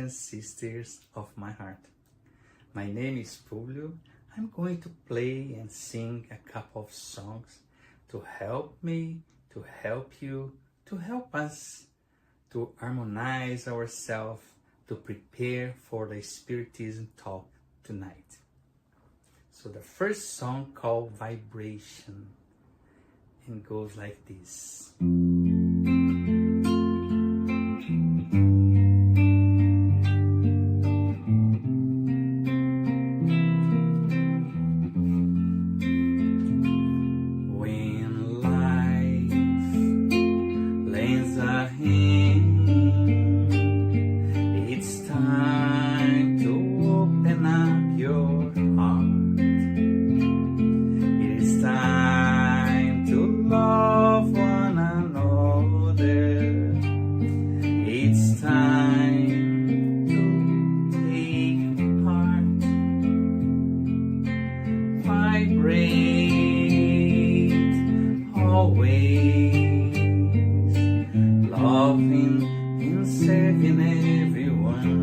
and sisters of my heart. My name is Fulvio. I'm going to play and sing a couple of songs to help me, to help you, to help us to harmonize ourselves, to prepare for the Spiritism talk tonight. So the first song called Vibration, and goes like this. When life lends a hand, it's time to open up your heart. It is time to love one another. It's time to take part. Vibrate always, loving and serving everyone.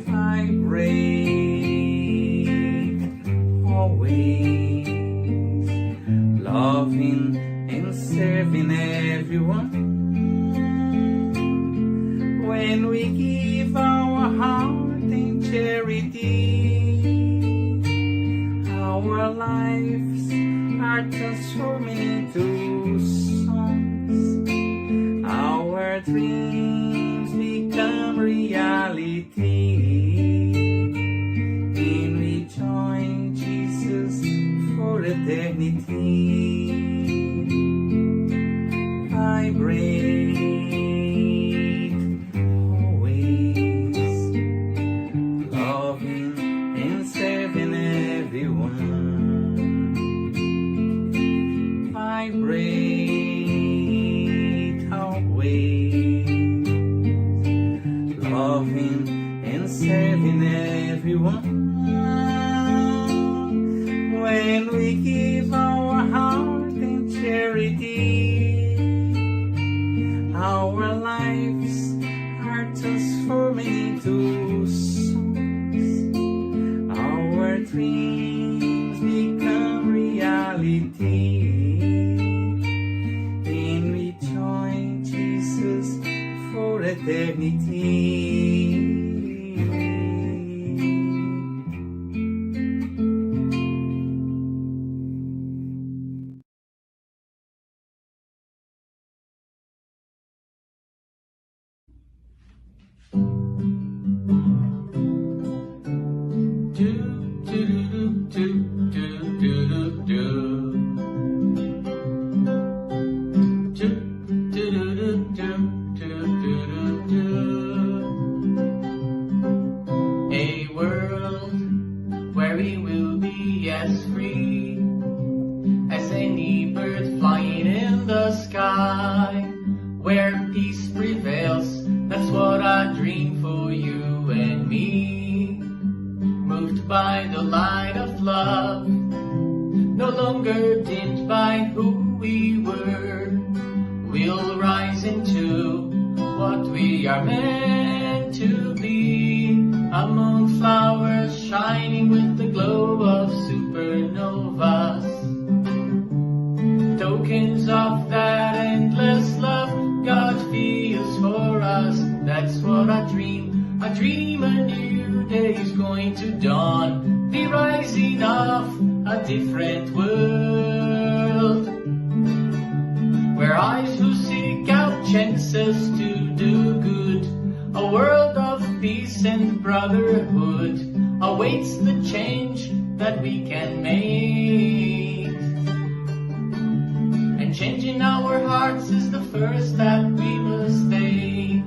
Vibrate always, loving and serving everyone. When we give our heart in charity, our lives are transforming into songs. Our dreams become reality, and we join Jesus for eternity. Vibrate always, loving and serving everyone. Vibrate always, loving and serving everyone. When we give our heart in charity, our lives are transforming into songs. Our dreams become reality, and we join Jesus for eternity. A world where we will be as free as any bird flying in the sky, where peace prevails. That's what I dream for you and me. Moved by the light of love, no longer dimmed by who we were. We'll rise into what we are meant to be, among flowers shining with the glow of supernovas, tokens of that endless love God feels for us. That's what I dream. I dream a new day is going to dawn, the rising of a different world, where eyes who seek out chances to do good, a world of peace and brotherhood awaits the change that we can make. And changing our hearts is the first step we must take.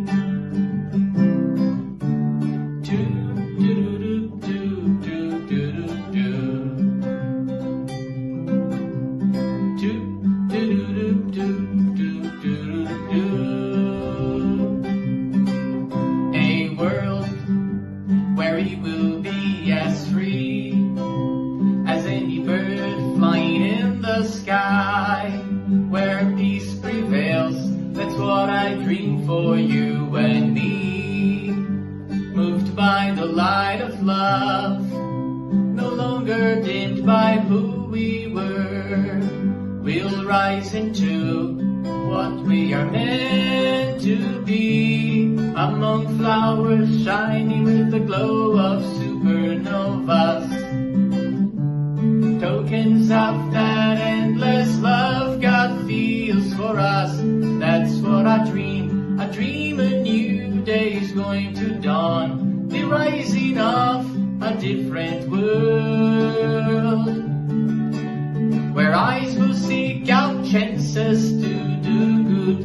A world where we will be as free as any bird flying in the sky, where peace prevails. That's what I love, no longer dimmed by who we were. We'll rise into what we are meant to be, among flowers shining with the glow of supernovas, tokens of that endless love God feels for us. That's what I dream a new day is going to dawn, the rising of a different world, where eyes will seek out chances to do good.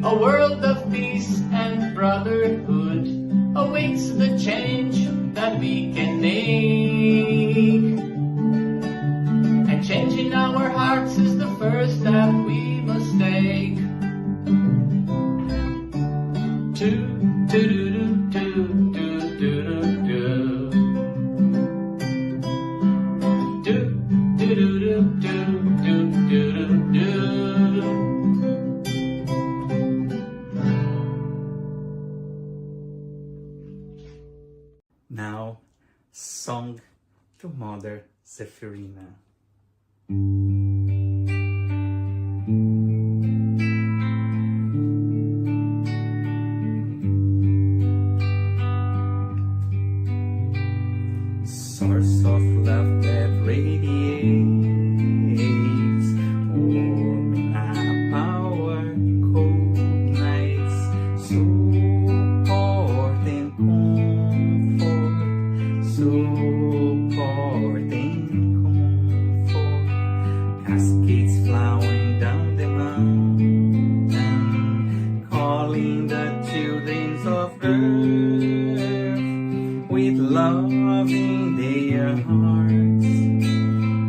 A world of peace and brotherhood awaits the change that we can make. And changing our hearts is the first step we must take. Now, song to Mother Zephyrina. Source of love that radiates, warming up our cold nights, support and comfort, support and comfort, cascades flowing down the mountain, calling the children of earth with love in their hearts,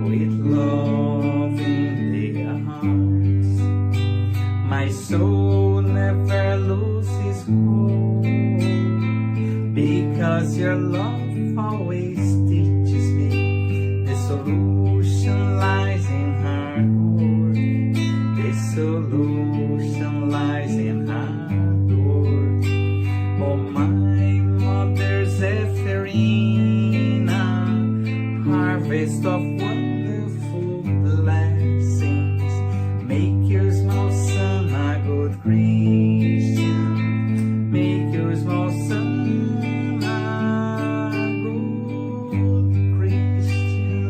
with love in their hearts. My soul never loses hope, because your love always teaches me the solution lies in hard work. The solution lies in hard work. Oh, my Mother Zephyrina, harvest of wonderful blessings, make your small son a good Christian, make your small son a good Christian.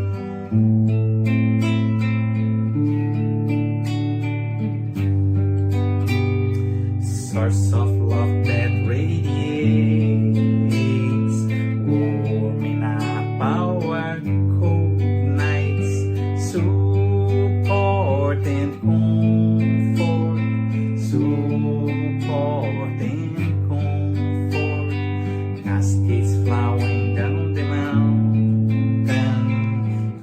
Source of love that radiates, warming up our cold nights, support and comfort, support and comfort, cascades flowing down the mountain,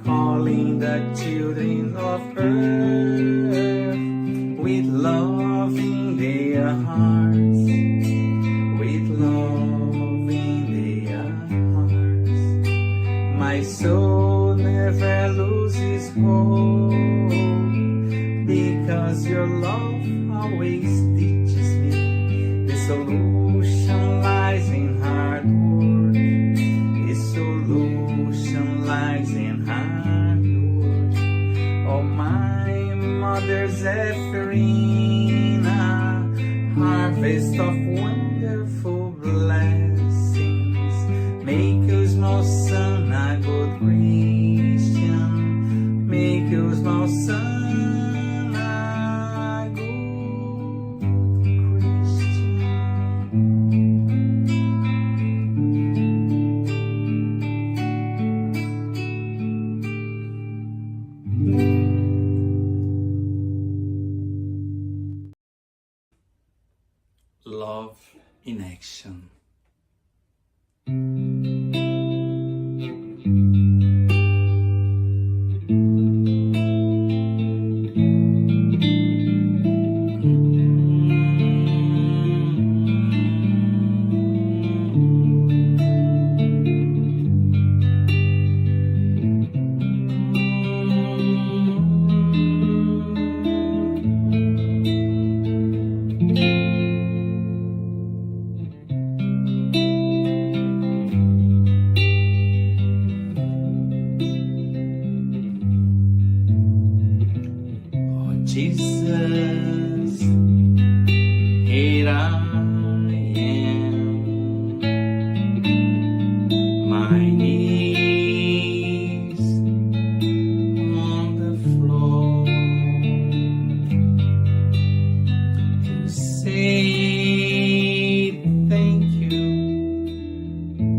calling the children of earth with love in their hearts, with love in their hearts. My soul never loses hope, because your love always teaches me the solution lies in hard work. The solution lies in hard work. Oh, my Mother Zephyrina, harvest of wonderful blessings, make your small son a good Christian, make your small son a good Christian. Love in action. Jesus, here I am, my knees on the floor to say thank you,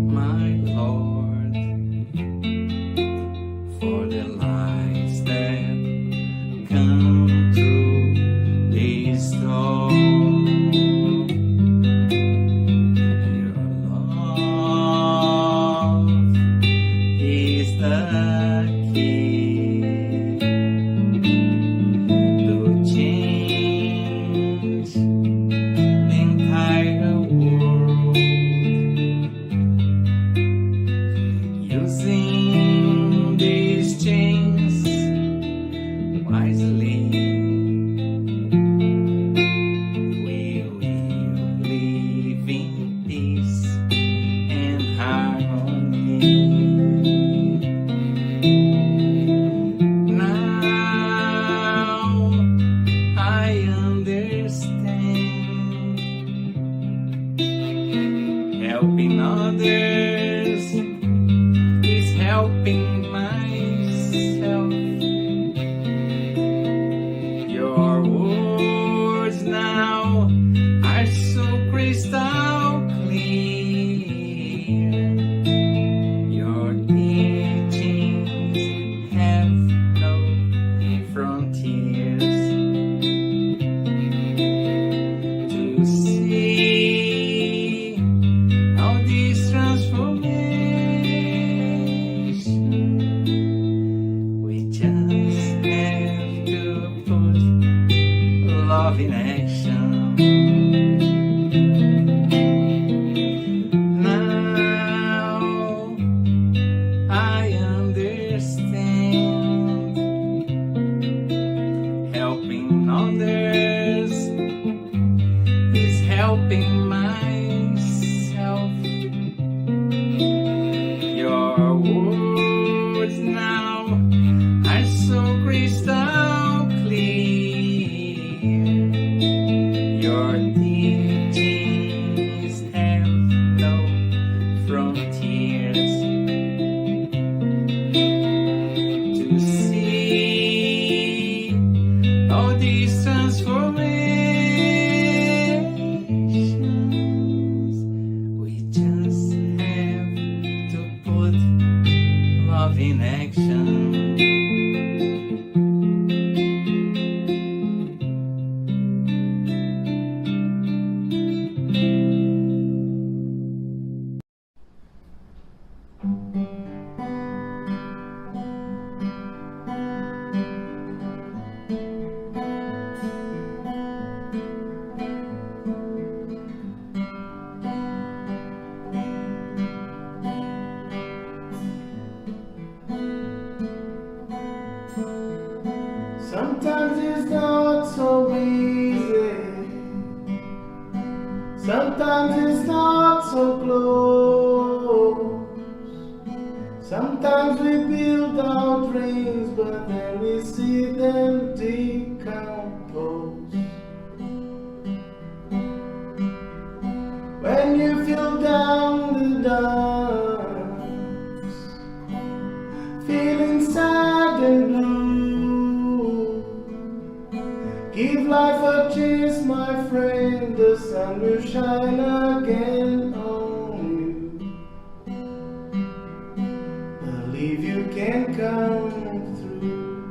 my Lord, for the lights that come through this door. Your love is the key to change the entire world. Using these chains wisely, we will live in peace and harmony. Now I understand, helping others is helping myself. Your words now are so crystal clear. Your teachings have no frontiers. To see all these transformations, we just have to put love in action. Now I understand, helping others is helping myself. Your words now are so crystal clear. Your teachings have no frontiers. To see all these transformations, we just have to put love in action. Sometimes it's not so easy. Sometimes it's not so close. Sometimes we build our dreams, but then we see them decompose. When you feel down the dumps, feeling sad and blue, give life a chance, my friend, the sun will shine again on you. Believe you can come through.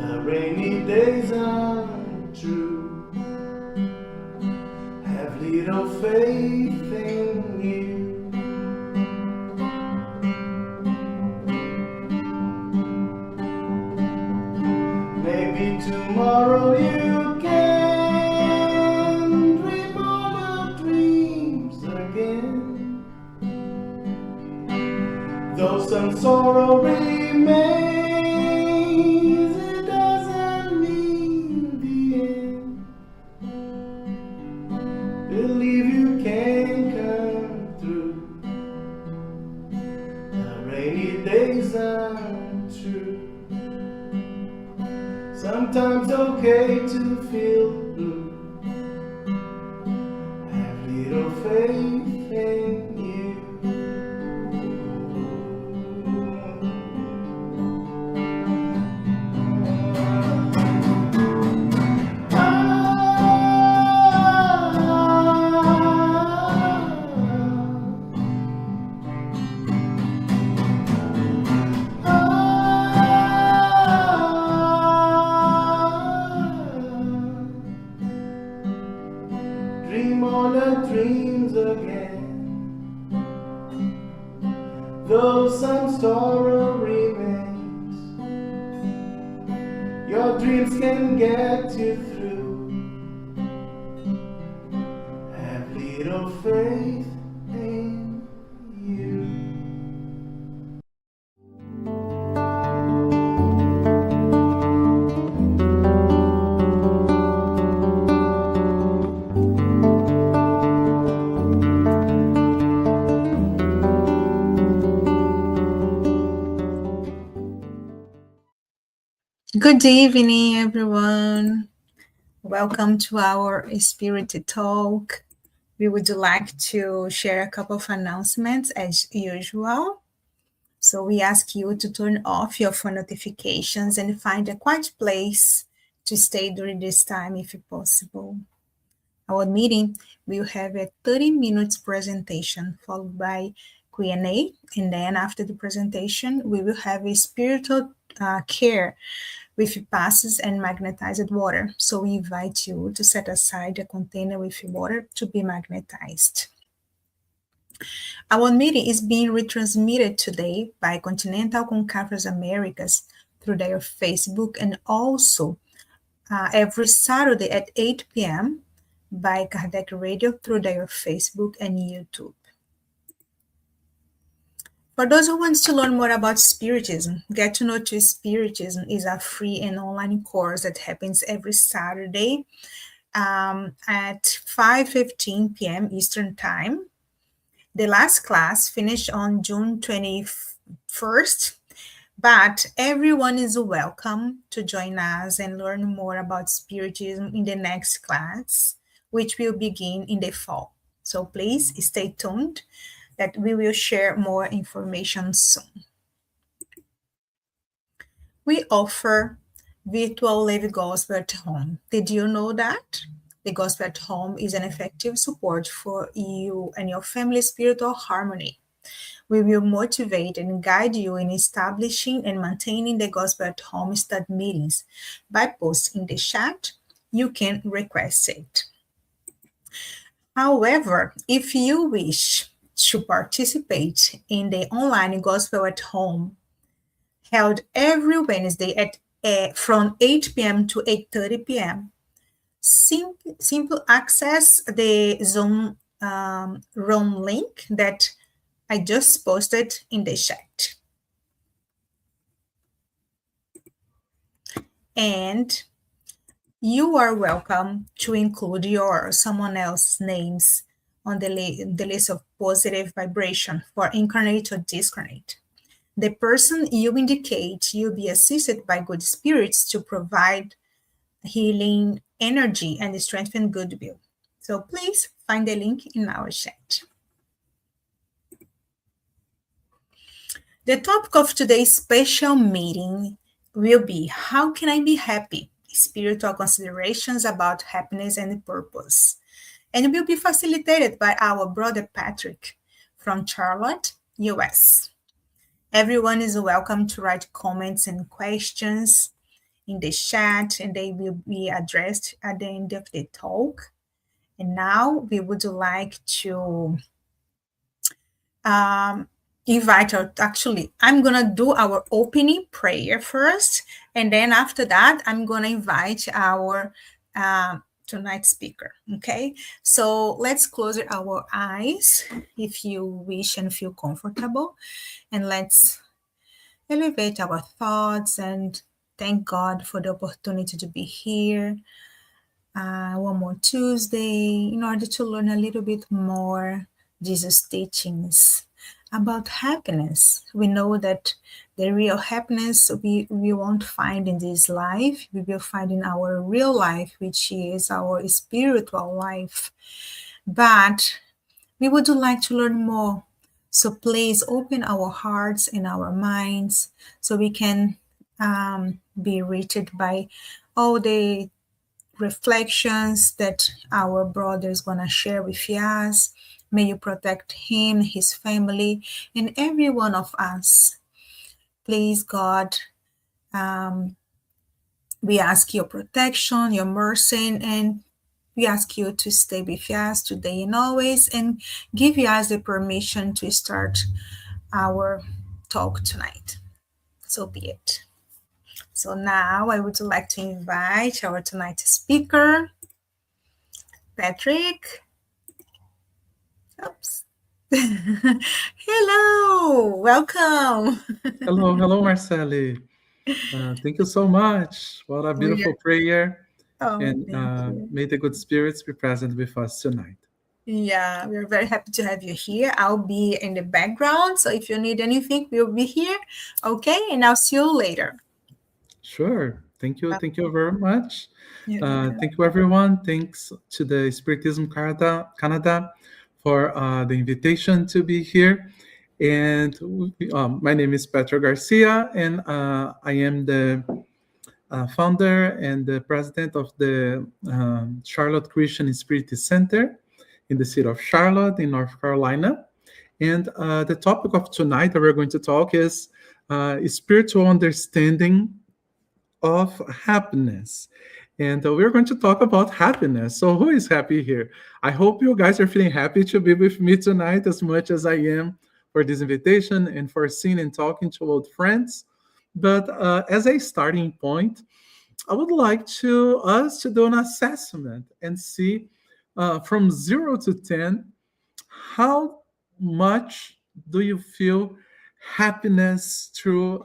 The rainy days are true. Have little faith in you. Maybe tomorrow you can dream all your dreams again. Though some sorrow remains, it doesn't mean the end. Believe you can come through. The rainy days are true. Sometimes okay to feel blue. Have little faith in you. Dream all the dreams again, though some sorrow remains. Your dreams can get you through. Have little faith in you. Good evening, everyone. Welcome to our Spirited Talk. We would like to share a couple of announcements as usual. So we ask you to turn off your phone notifications and find a quiet place to stay during this time if possible. Our meeting will have a 30 minutes presentation followed by Q&A, and then after the presentation, we will have a spiritual care with passes and magnetized water. So we invite you to set aside a container with water to be magnetized. Our meeting is being retransmitted today by Continental Conference Americas through their Facebook and also every Saturday at 8 p.m. by Kardec Radio through their Facebook and YouTube. For those who want to learn more about Spiritism, Get to Know to Spiritism is a free and online course that happens every Saturday at 5:15 p.m. Eastern Time. The last class finished on June 21st, but everyone is welcome to join us and learn more about Spiritism in the next class, which will begin in the fall. So please stay tuned that we will share more information soon. We offer virtual Live Gospel at Home. Did you know that? The Gospel at Home is an effective support for you and your family's spiritual harmony. We will motivate and guide you in establishing and maintaining the Gospel at Home study meetings. By posting the chat, you can request it. However, if you wish to participate in the online Gospel at Home held every Wednesday at from 8 p.m. to 8:30 p.m. Simple access the Zoom room link that I just posted in the chat. And you are welcome to include your or someone else's names on the list of positive vibration for incarnate or discarnate. The person you indicate you'll be assisted by good spirits to provide healing energy and strengthen goodwill. So please find the link in our chat. The topic of today's special meeting will be How Can I Be Happy? Spiritual considerations about happiness and purpose. And will be facilitated by our brother Patrick from Charlotte, US. Everyone is welcome to write comments and questions in the chat, and they will be addressed at the end of the talk. And now we would like to invite our, actually, I'm going to do our opening prayer first, and then after that, I'm going to invite our tonight's speaker, okay? So let's close our eyes if you wish and feel comfortable, and let's elevate our thoughts and thank God for the opportunity to be here one more Tuesday in order to learn a little bit more Jesus' teachings. about happiness. We know that the real happiness we won't find in this life, we will find in our real life, which is our spiritual life. But we would like to learn more. So please open our hearts and our minds so we can be reached by all the reflections that our brother is going to share with us. May you protect him, his family, and every one of us. Please, God, um, we ask your protection, your mercy, and we ask you to stay with us today and always and give us the permission to start our talk tonight. So be it. So now I would like to invite our tonight's speaker, Patrick. Oops. Hello, welcome. Hello, hello, Marceli. Thank you so much. What a We beautiful prayer. oh, And thank you. may the good spirits be present with us tonight. Yeah, we're very happy to have you here. I'll be in the background, so if you need anything, we'll be here. Okay, and I'll see you later. Sure. Thank you. Thank you very much. You're welcome. Thank you, everyone. Thanks to the Spiritism Canada for the invitation to be here. And my name is Petro Garcia, and I am the founder and the president of the Charlotte Christian Spiritist Center in the city of Charlotte, in North Carolina. And the topic of tonight that we're going to talk is spiritual understanding of happiness. And we're going to talk about happiness. So, who is happy here? I hope you guys are feeling happy to be with me tonight as much as I am for this invitation and for seeing and talking to old friends. But as a starting point, I would like to us to do an assessment and see from 0 to 10 how much do you feel happiness through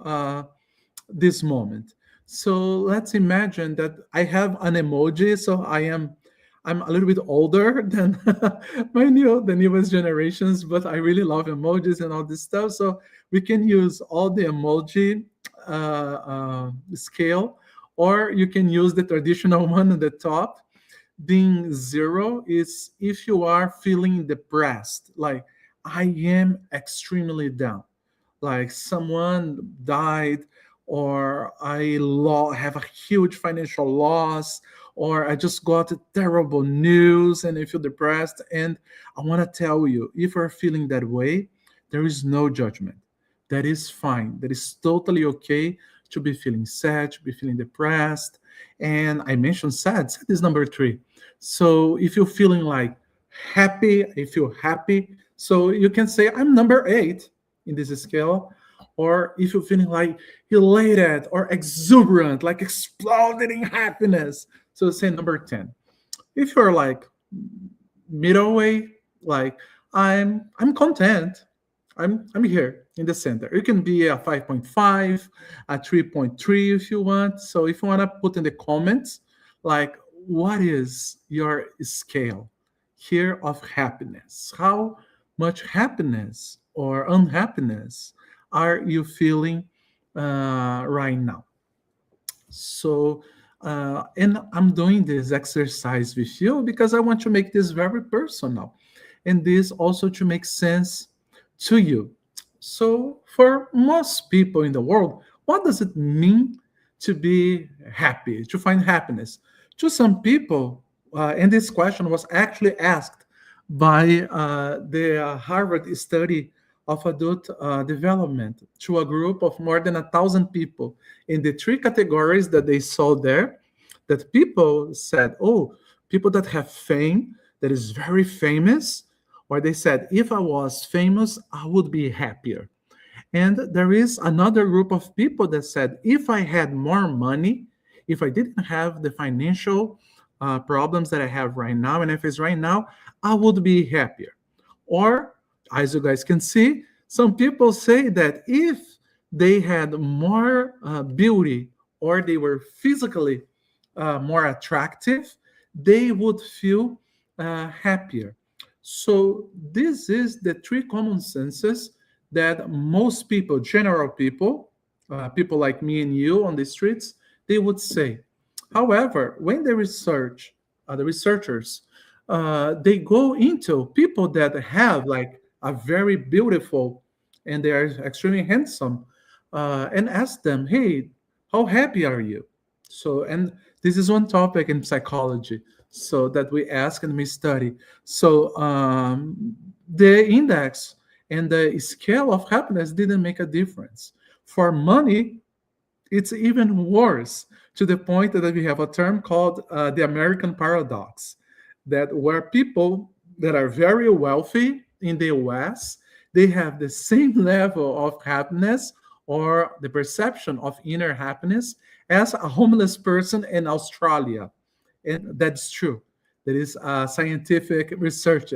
this moment. So let's imagine that I have an emoji. So I'm a little bit older than the newest generations, but I really love emojis and all this stuff. So we can use all the emoji scale, or you can use the traditional one at the top. Being 0 is if you are feeling depressed, like I am extremely down, like someone died, or have a huge financial loss, or I just got terrible news and I feel depressed. And I want to tell you, if you're feeling that way, there is no judgment. That is fine. That is totally okay to be feeling sad, to be feeling depressed. And I mentioned sad. Sad is number 3. So if you're feeling like happy, I feel happy. So you can say I'm number 8 in this scale. Or if you're feeling like elated or exuberant, like exploding in happiness, so say number 10. If you're like middle way, like I'm content, I'm here in the center. You can be a 5.5, a 3.3 if you want. So if you want to put in the comments, like what is your scale here of happiness? How much happiness or unhappiness are you feeling right now? So, and I'm doing this exercise with you because I want to make this very personal and this also to make sense to you. So, for most people in the world, what does it mean to be happy, to find happiness? To some people, and this question was actually asked by the Harvard study of adult development to a group of more than 1,000 people in the 3 categories that they saw there. That people said, oh, people that have fame, that is very famous, or they said, if I was famous, I would be happier. And there is another group of people that said, if I had more money, if I didn't have the financial problems that I have right now, and if it's right now, I would be happier. Or, as you guys can see, some people say that if they had more beauty or they were physically more attractive, they would feel happier. So, this is the 3 common senses that most people, general people, people like me and you on the streets, they would say. However, when the researchers, they go into people that have like a very beautiful and they are extremely handsome, and ask them, "Hey, how happy are you?" So, and this is one topic in psychology, so that we ask and we study. So, the index and the scale of happiness didn't make a difference. For money, it's even worse, to the point that we have a term called the American paradox, that where people that are very wealthy in the US, they have the same level of happiness or the perception of inner happiness as a homeless person in Australia. And that's true. That is scientific research.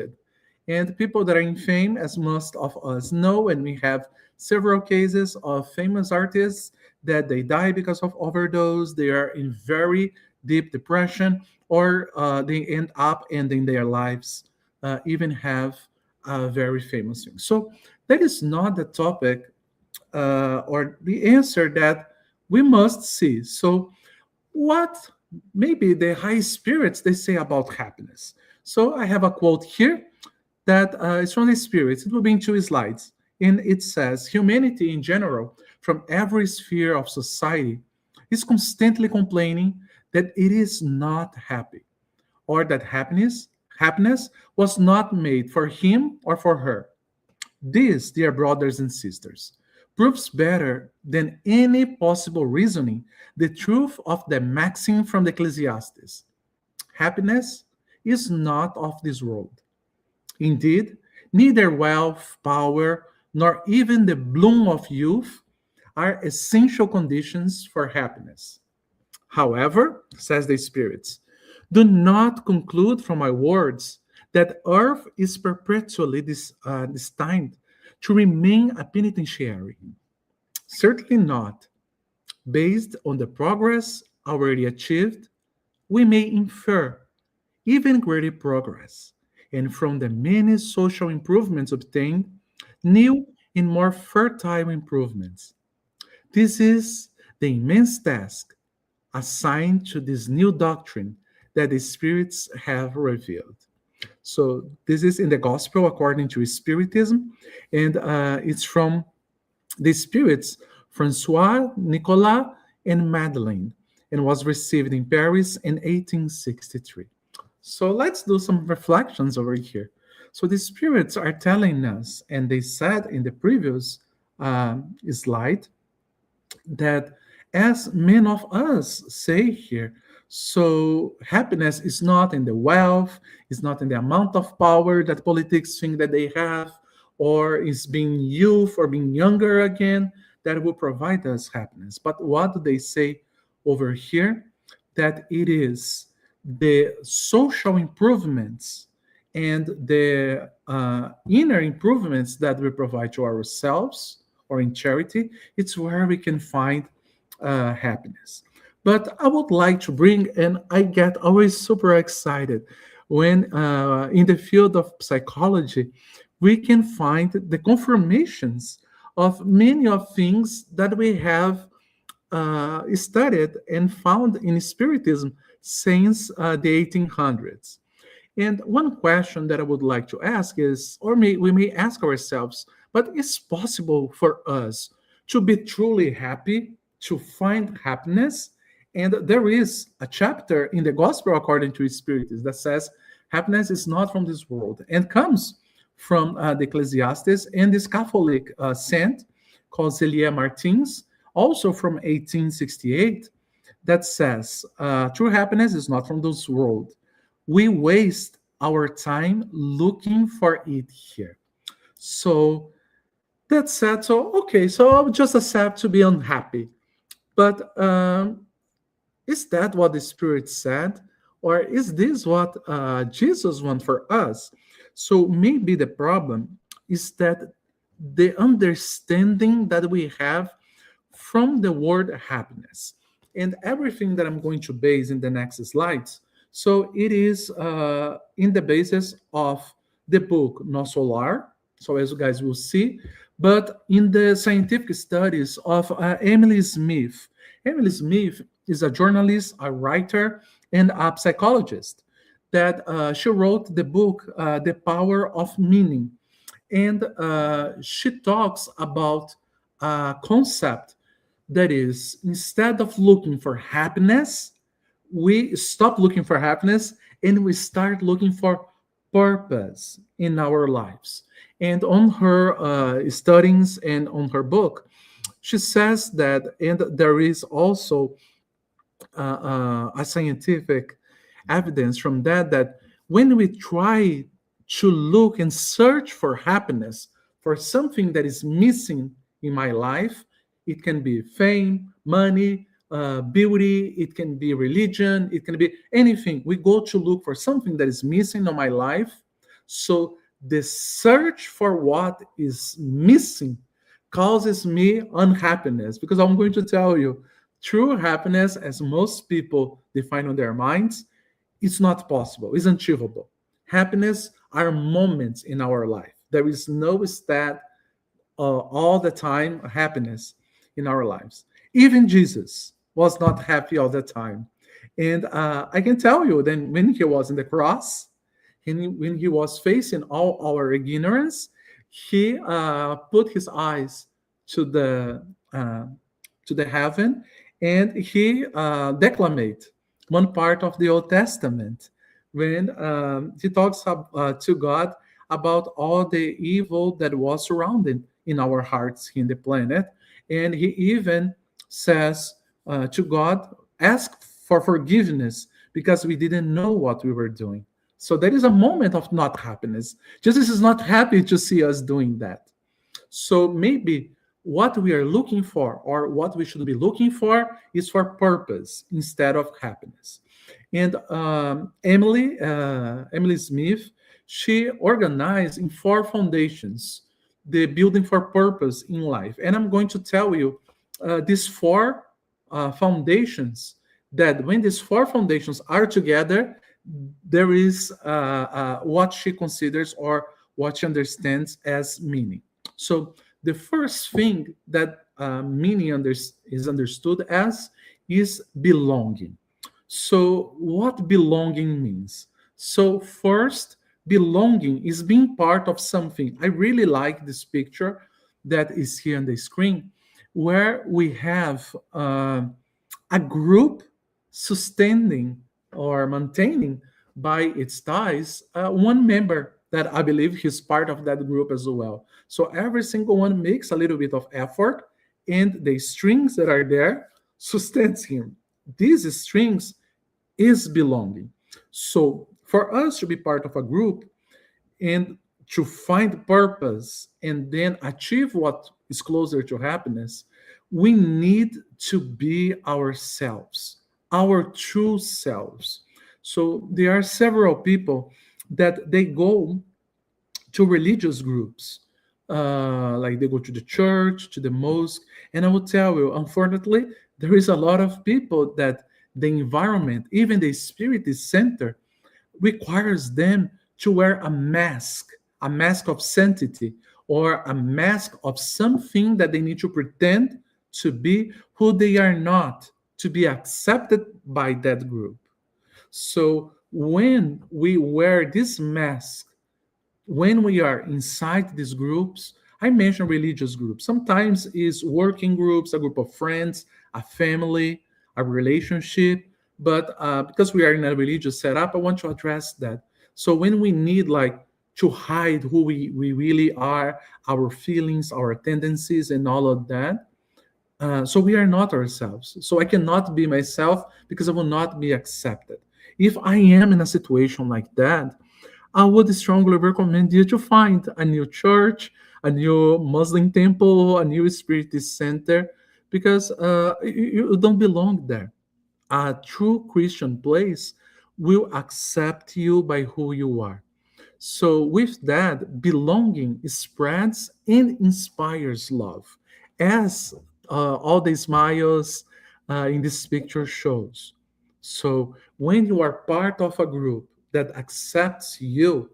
And people that are in fame, as most of us know, and we have several cases of famous artists that they die because of overdose, they are in very deep depression, or they end up ending their lives, even have a very famous thing. So that is not the topic or the answer that we must see. So what maybe the high spirits they say about happiness? So I have a quote here that is from the spirits. It will be in two slides. And it says, humanity in general, from every sphere of society, is constantly complaining that it is not happy, or that happiness was not made for him or for her. This, dear brothers and sisters, proves better than any possible reasoning the truth of the maxim from the Ecclesiastes. Happiness is not of this world. Indeed, neither wealth, power, nor even the bloom of youth are essential conditions for happiness. However, says the spirits, do not conclude from my words that earth is perpetually destined to remain a penitentiary. Certainly not. Based on the progress already achieved, we may infer even greater progress, and from the many social improvements obtained, new and more fertile improvements. This is the immense task assigned to this new doctrine that the spirits have revealed. So, this is in the Gospel according to Spiritism, and it's from the spirits Francois, Nicolas, and Madeleine, and was received in Paris in 1863. So let's do some reflections over here. So the spirits are telling us, and they said in the previous slide, that as many of us say here, so happiness is not in the wealth, it's not in the amount of power that politics think that they have, or is being youth or being younger again that will provide us happiness. But what do they say over here? That it is the social improvements and the inner improvements that we provide to ourselves or in charity, it's where we can find happiness. But I would like to bring, and I get always super excited when in the field of psychology, we can find the confirmations of many of things that we have studied and found in Spiritism since the 1800s. And one question that I would like to ask is, we may ask ourselves, but is possible for us to be truly happy, to find happiness? And there is a chapter in the Gospel according to Spiritism that says happiness is not from this world and comes from the Ecclesiastes and this Catholic saint called Zelia Martins, also from 1868, that says true happiness is not from this world. We waste our time looking for it here. So that's sad. So, okay, so I'll just accept to be unhappy. But is that what the Spirit said? Or is this what Jesus wants for us? So maybe the problem is that the understanding that we have from the word happiness and everything that I'm going to base in the next slides. So it is in the basis of the book Nosso Lar, So as you guys will see, but in the scientific studies of Emily Smith, Emily Smith is a journalist, a writer, and a psychologist that she wrote the book The Power of Meaning, and she talks about a concept that is, instead of looking for happiness, we stop looking for happiness and we start looking for purpose in our lives. And on her studies and on her book, she says that, and there is also a scientific evidence from that, that when we try to look and search for happiness, for something that is missing in my life, it can be fame, money, beauty, it can be religion, it can be anything. We go to look for something that is missing in my life. So the search for what is missing causes me unhappiness, because I'm going to tell you, true happiness, as most people define on their minds, it's not possible, it's unachievable. Happiness are moments in our life. There is no stat all the time happiness in our lives. Even Jesus was not happy all the time. And I can tell you, then when he was in the cross, and when he was facing all our ignorance, he put his eyes to the uh, to the heaven, and he declaimed one part of the Old Testament when he talks to God about all the evil that was surrounding in our hearts in the planet, and he even says to God, ask for forgiveness because we didn't know what we were doing. So there is a moment of not happiness. Jesus is not happy to see us doing that. So maybe what we are looking for, or what we should be looking for, is for purpose instead of happiness. And Emily Smith, she organized in four foundations the building for purpose in life. And I'm going to tell you these four foundations, that when these four foundations are together, there is what she considers, or what she understands as meaning. So the first thing that meaning is understood as is belonging. So what belonging means? So first, belonging is being part of something. I really like this picture that is here on the screen, where we have a group sustaining or maintaining by its ties one member that I believe he's part of that group as well. So every single one makes a little bit of effort, and the strings that are there sustains him. These strings is belonging. So for us to be part of a group and to find purpose and then achieve what is closer to happiness, we need to be ourselves, our true selves. So there are several people that they go to religious groups, like they go to the church, to the mosque, and I will tell you, unfortunately, there is a lot of people that the environment, even the spiritist center, requires them to wear a mask of sanctity, or a mask of something that they need to pretend to be who they are not, to be accepted by that group. So when we wear this mask, when we are inside these groups, I mentioned religious groups. Sometimes it's working groups, a group of friends, a family, a relationship. But because we are in a religious setup, I want to address that. So when we need like to hide who we really are, our feelings, our tendencies, and all of that, so we are not ourselves. So I cannot be myself because I will not be accepted. If I am in a situation like that, I would strongly recommend you to find a new church, a new Muslim temple, a new spiritist center, because you don't belong there. A true Christian place will accept you by who you are. So, with that, belonging spreads and inspires love, as all the smiles in this picture shows. So, when you are part of a group that accepts you,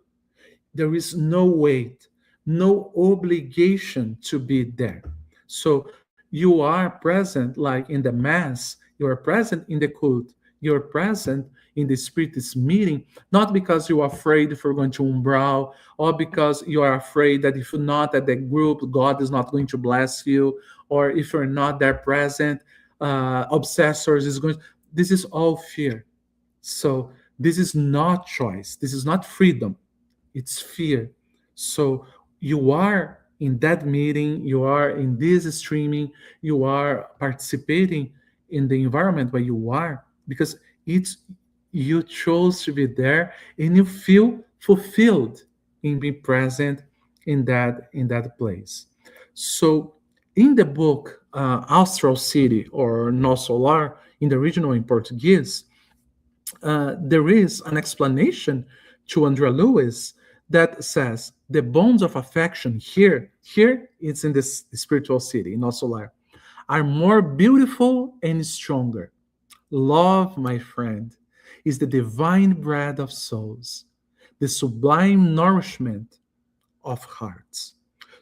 there is no weight, no obligation to be there. So you are present, like in the mass, you are present in the cult, you're present in the spiritist meeting, not because you're afraid if you're going to umbral, or because you are afraid that if you're not at the group, God is not going to bless you, or if you're not there present, obsessors is going. This is all fear. So this is not choice. This is not freedom. It's fear. So you are in that meeting, you are in this streaming, you are participating in the environment where you are because it's you chose to be there and you feel fulfilled in being present in that place. So in the book Astral City or No Solar in the original in Portuguese, there is an explanation to Andrea Lewis that says the bonds of affection here it's in this spiritual city, in Solar, are more beautiful and stronger. Love, my friend, is the divine bread of souls, the sublime nourishment of hearts.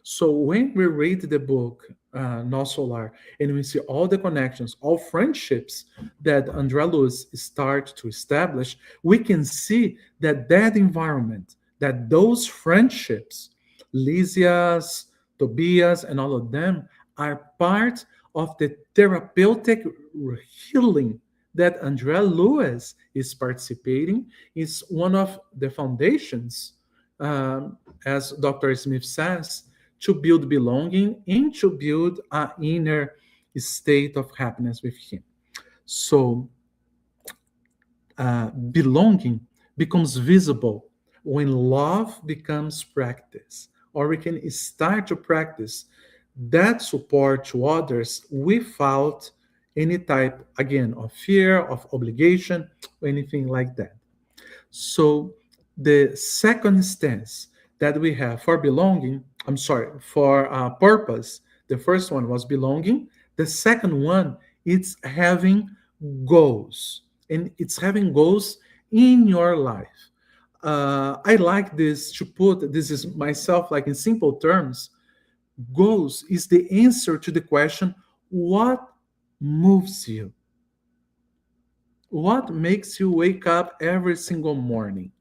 So when we read the book No Solar and we see all the connections, all friendships that Andrea Luz start to establish, we can see that that environment, that those friendships, Lysias, Tobias, and all of them are part of the therapeutic healing that Andrea Lewis is participating. Is one of the foundations, as Dr. Smith says, to build belonging and to build an inner state of happiness with him. So, belonging becomes visible when love becomes practice, or we can start to practice that support to others without any type, again, of fear, of obligation, or anything like that. So the second stance that we have for belonging, I'm sorry, for purpose, the first one was belonging. The second one, it's having goals, and it's having goals in your life. I like this to put this is myself like in simple terms. Goals is the answer to the question, what moves you? What makes you wake up every single morning?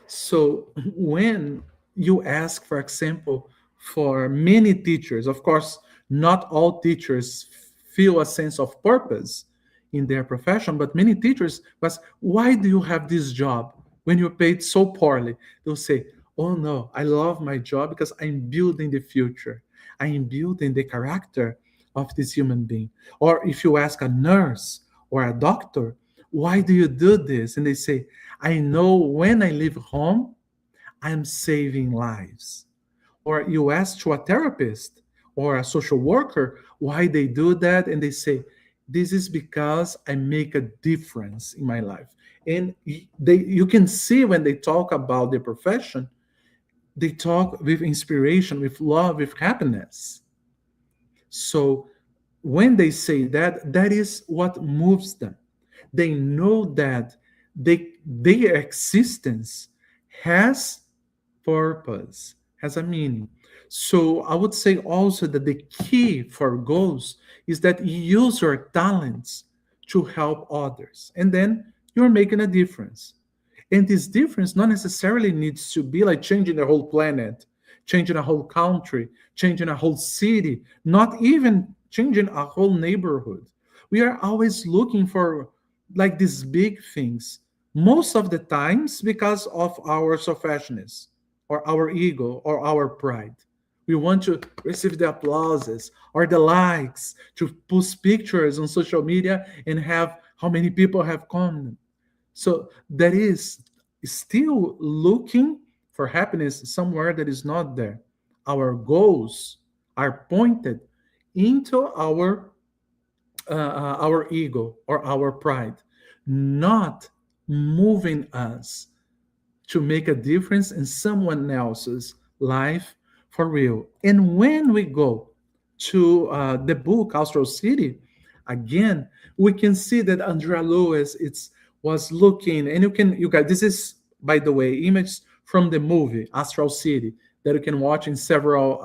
So when you ask, for example, for many teachers, of course, not all teachers feel a sense of purpose in their profession, but many teachers was, why do you have this job when you're paid so poorly? They'll say, oh no, I love my job because I'm building the future. I am building the character of this human being. Or if you ask a nurse or a doctor, why do you do this? And they say, I know when I leave home, I'm saving lives. Or you ask to a therapist or a social worker why they do that, and they say, this is because I make a difference in my life. And you can see when they talk about their profession, they talk with inspiration, with love, with happiness. So when they say that, that is what moves them. They know that their existence has purpose, has a meaning. So I would say also that the key for goals is that you use your talents to help others, and then you're making a difference. And this difference not necessarily needs to be like changing the whole planet, changing a whole country, changing a whole city, not even changing a whole neighborhood. We are always looking for like these big things, most of the times because of our selfishness or our ego or our pride. We want to receive the applauses or the likes, to post pictures on social media and have how many people have come. So that is still looking for happiness somewhere that is not there. Our goals are pointed into our ego or our pride, not moving us to make a difference in someone else's life for real. And when we go to the book Astral City, again, we can see that Andrea Lewis was looking, and you guys, this is, by the way, images from the movie Astral City. that you can watch in several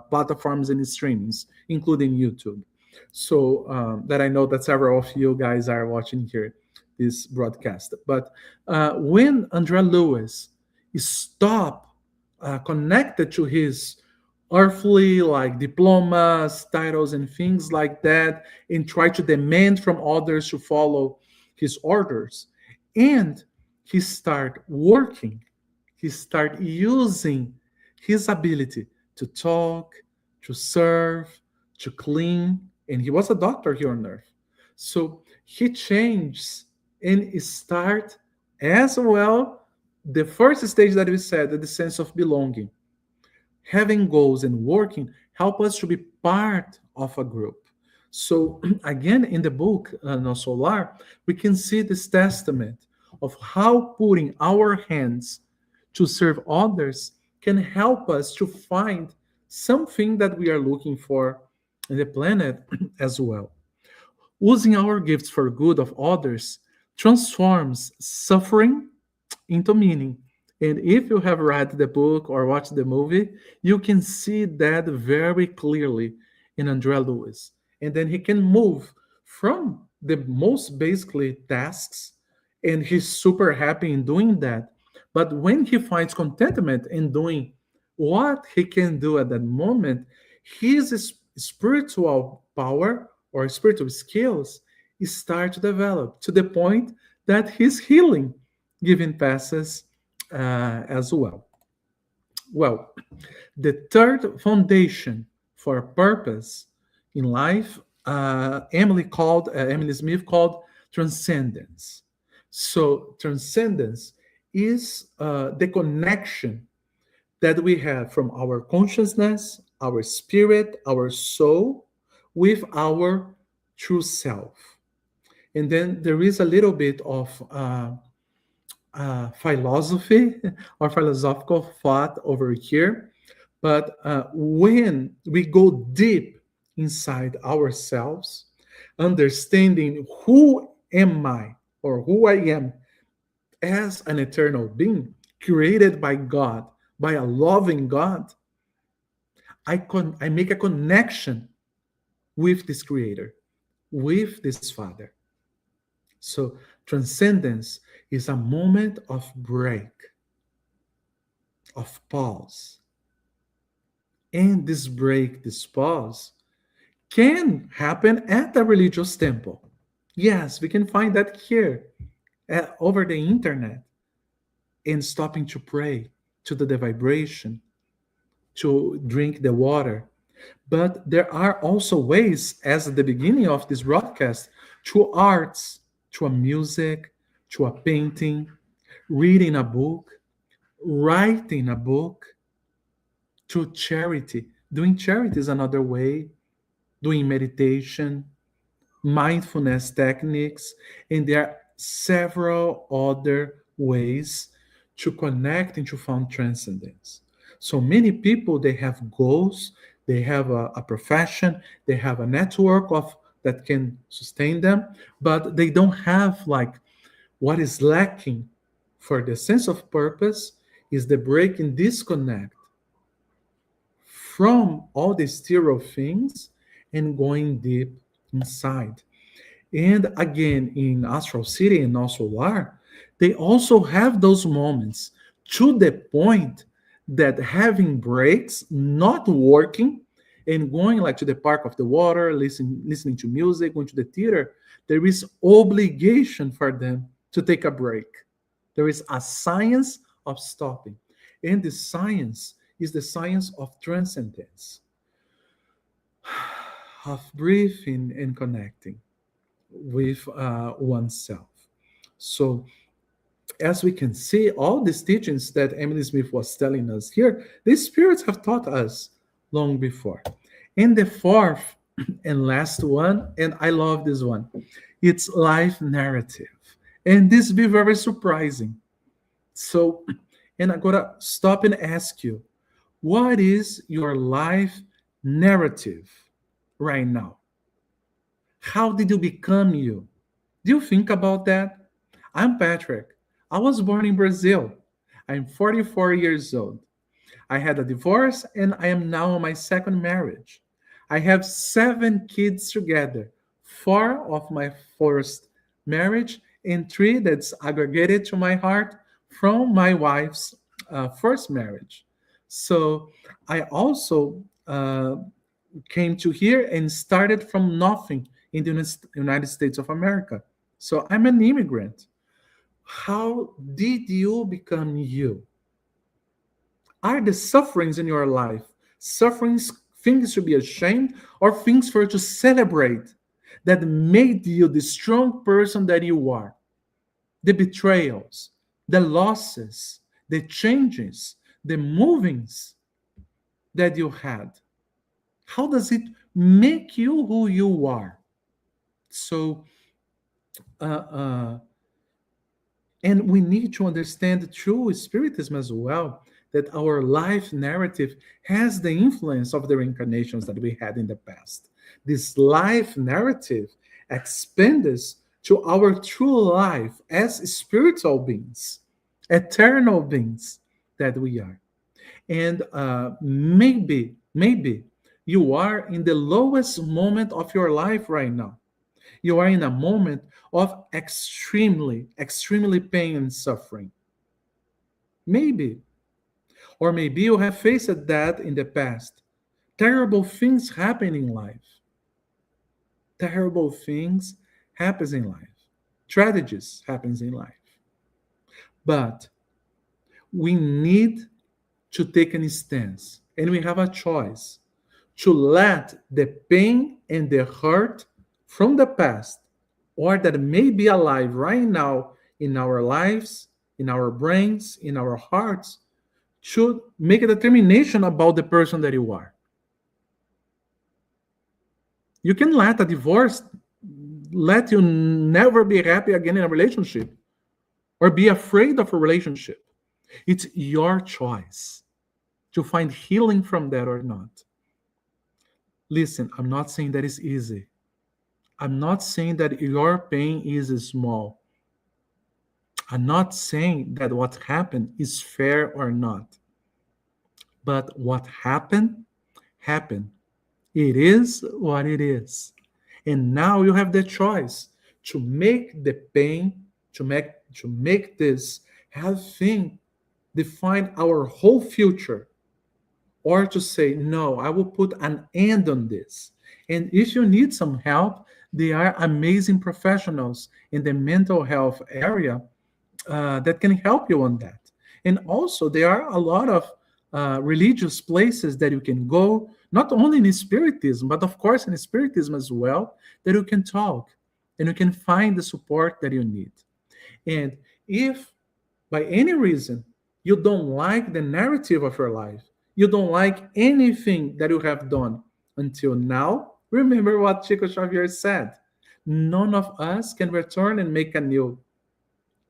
platforms and streamings, including YouTube. So that I know that several of you guys are watching here this broadcast. But when Andre Lewis stopped connected to his earthly like diplomas, titles, and things like that, and try to demand from others to follow his orders, and he start working, he start using his ability to talk, to serve, to clean, and he was a doctor here on earth. So he changed and start as well the first stage that we said, the sense of belonging. Having goals and working help us to be part of a group. So again, in the book No Solar, we can see this testament of how putting our hands to serve others can help us to find something that we are looking for in the planet as well. Using our gifts for good of others transforms suffering into meaning. And if you have read the book or watched the movie, you can see that very clearly in Andre Lewis. And then he can move from the most basically tasks, and he's super happy in doing that. But when he finds contentment in doing what he can do at that moment, his spiritual power or spiritual skills start to develop to the point that he's healing, giving passes as well. Well, the third foundation for purpose in life, Emily Smith called transcendence. So transcendence is the connection that we have from our consciousness, our spirit, our soul, with our true self. And then there is a little bit of philosophy or philosophical thought over here. But when we go deep inside ourselves, understanding who am I or who I am as an eternal being created by God, by a loving God, I make a connection with this creator, with this father. So transcendence is a moment of break, of pause. And this break, this pause, can happen at a religious temple. Yes, we can find that here over the internet, and stopping to pray, to do the vibration, to drink the water. But there are also ways, as at the beginning of this broadcast, through arts, through a music, through a painting, reading a book, writing a book, through charity. Doing charity is another way, doing meditation, mindfulness techniques, and there are several other ways to connect and to find transcendence. So many people, they have goals, they have a profession, they have a network of that can sustain them, but they don't have like what is lacking for the sense of purpose is the break and disconnect from all the stereo things and going deep inside. And again, in Astral City and also Solar, they also have those moments to the point that having breaks, not working, and going like to the park of the water, listening to music, going to the theater, there is obligation for them to take a break. There is a science of stopping. And the science is the science of transcendence, of breathing and connecting with oneself. So, as we can see, all these teachings that Emily Smith was telling us here, the spirits have taught us long before. And the fourth and last one, and I love this one, it's life narrative. And this be very surprising. So, and I'm gonna stop and ask you, what is your life narrative right now? How did you become you? Do you think about that? I'm Patrick. I was born in Brazil. I'm 44 years old. I had a divorce and I am now on my second marriage. I have 7 kids together, 4 of my first marriage and 3 that's aggregated to my heart from my wife's first marriage. So I also came to here and started from nothing in the United States of America. So I'm an immigrant. How did you become you? Are the sufferings in your life sufferings, things to be ashamed, or things for you to celebrate that made you the strong person that you are? The betrayals, the losses, the changes, the movings that you had. How does it make you who you are? So, uh, uh, and we need to understand through Spiritism as well that our life narrative has the influence of the reincarnations that we had in the past. This life narrative expands to our true life as spiritual beings, eternal beings that we are. And maybe you are in the lowest moment of your life right now. You are in a moment of extremely pain and suffering. Maybe. Or maybe you have faced that in the past. Terrible things happen in life. Terrible things happens in life. Tragedies happens in life. But we need to take an stance and we have a choice to let the pain and the hurt from the past or that may be alive right now in our lives, in our brains, in our hearts, should make a determination about the person that you are. You can let a divorce let you never be happy again in a relationship or be afraid of a relationship. It's your choice to find healing from that or not. Listen, I'm not saying that it's easy. I'm not saying that your pain is small. I'm not saying that what happened is fair or not. But what happened, happened. It is what it is. And now you have the choice to make the pain, to make this have thing define our whole future, or to say, no, I will put an end on this. And if you need some help, there are amazing professionals in the mental health area that can help you on that. And also, there are a lot of religious places that you can go, not only in Spiritism, but of course in Spiritism as well, that you can talk and you can find the support that you need. And if by any reason you don't like the narrative of your life, you don't like anything that you have done until now, remember what Chico Xavier said. None of us can return and make a new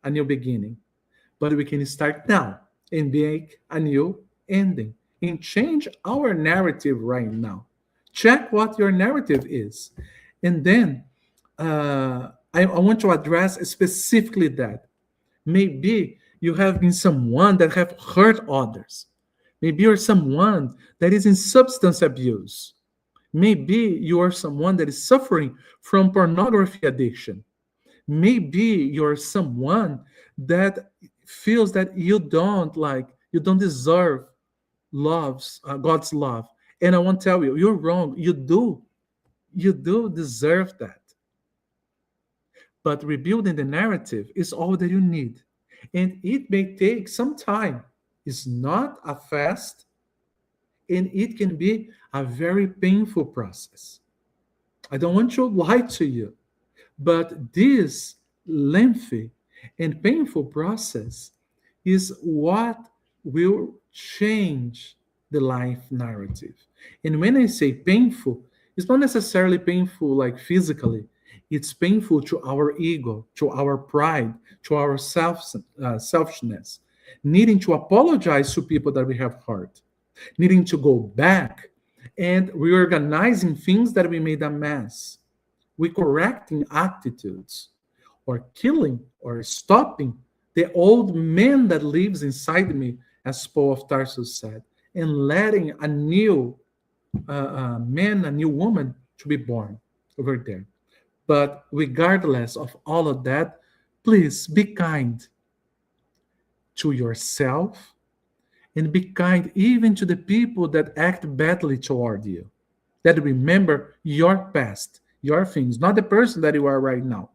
beginning. But we can start now and make a new ending and change our narrative right now. Check what your narrative is. And then I want to address specifically that. Maybe you have been someone that have hurt others. Maybe you're someone that is in substance abuse. Maybe you are someone that is suffering from pornography addiction. Maybe you're someone that feels that you don't deserve God's love. And I want to tell you, you're wrong. You do deserve that. But rebuilding the narrative is all that you need. And it may take some time. It's not a fast, and it can be a very painful process. I don't want to lie to you, but this lengthy and painful process is what will change the life narrative. And when I say painful, it's not necessarily painful like physically. It's painful to our ego, to our pride, to our selfishness, needing to apologize to people that we have hurt, needing to go back and reorganizing things that we made a mess, we correcting attitudes, or killing or stopping the old man that lives inside me, as Paul of Tarsus said. and letting a new man, a new woman to be born over there. But regardless of all of that, please be kind to yourself and be kind even to the people that act badly toward you, that remember your past, your things, not the person that you are right now,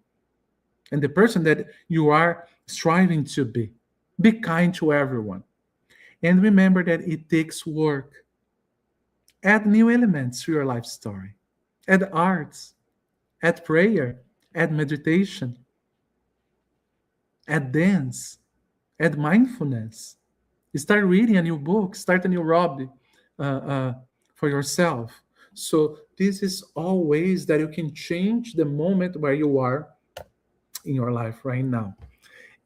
and the person that you are striving to be. Be kind to everyone. And remember that it takes work. Add new elements to your life story. Add arts, add prayer, add meditation, add dance, add mindfulness. Start reading a new book, start a new hobby uh, uh, for yourself. So this is all ways that you can change the moment where you are in your life right now.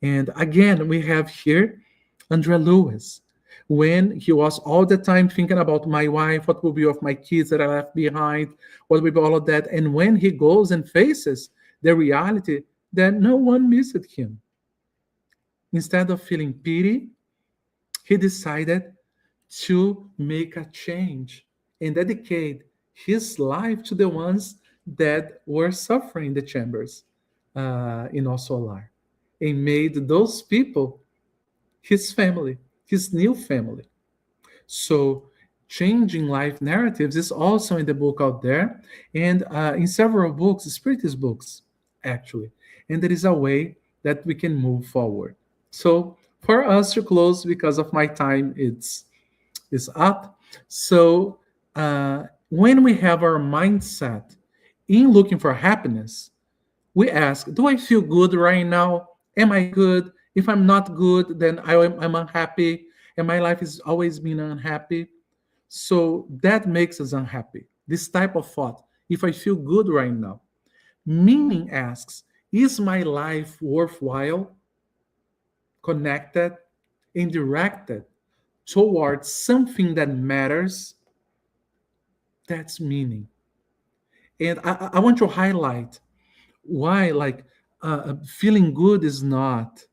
And again, we have here Andre Lewis. When he was all the time thinking about my wife, what will be of my kids that I left behind, what will be all of that. And when he goes and faces the reality that no one missed him, instead of feeling pity, he decided to make a change and dedicate his life to the ones that were suffering the chambers in Osolar, and made those people his family, his new family. So, changing life narratives is also in the book out there, and in several books, spiritist books, actually. And there is a way that we can move forward. So, for us to close, because of my time, it's is up. So, when we have our mindset in looking for happiness, we ask, do I feel good right now? Am I good? If I'm not good, then I'm unhappy, and my life is always being unhappy. So that makes us unhappy. This type of thought. If I feel good right now, meaning asks, is my life worthwhile, connected, and directed towards something that matters? That's meaning. And I want to highlight why, like, feeling good is not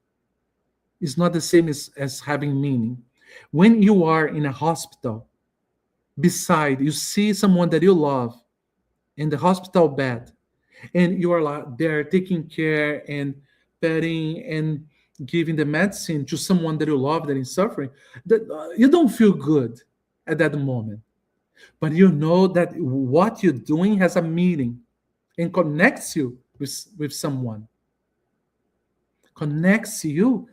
the same as having meaning. When you are in a hospital, beside you see someone that you love in the hospital bed, and you are like there taking care and petting and giving the medicine to someone that you love that is suffering, that you don't feel good at that moment, but you know that what you're doing has a meaning and connects you with someone, connects you,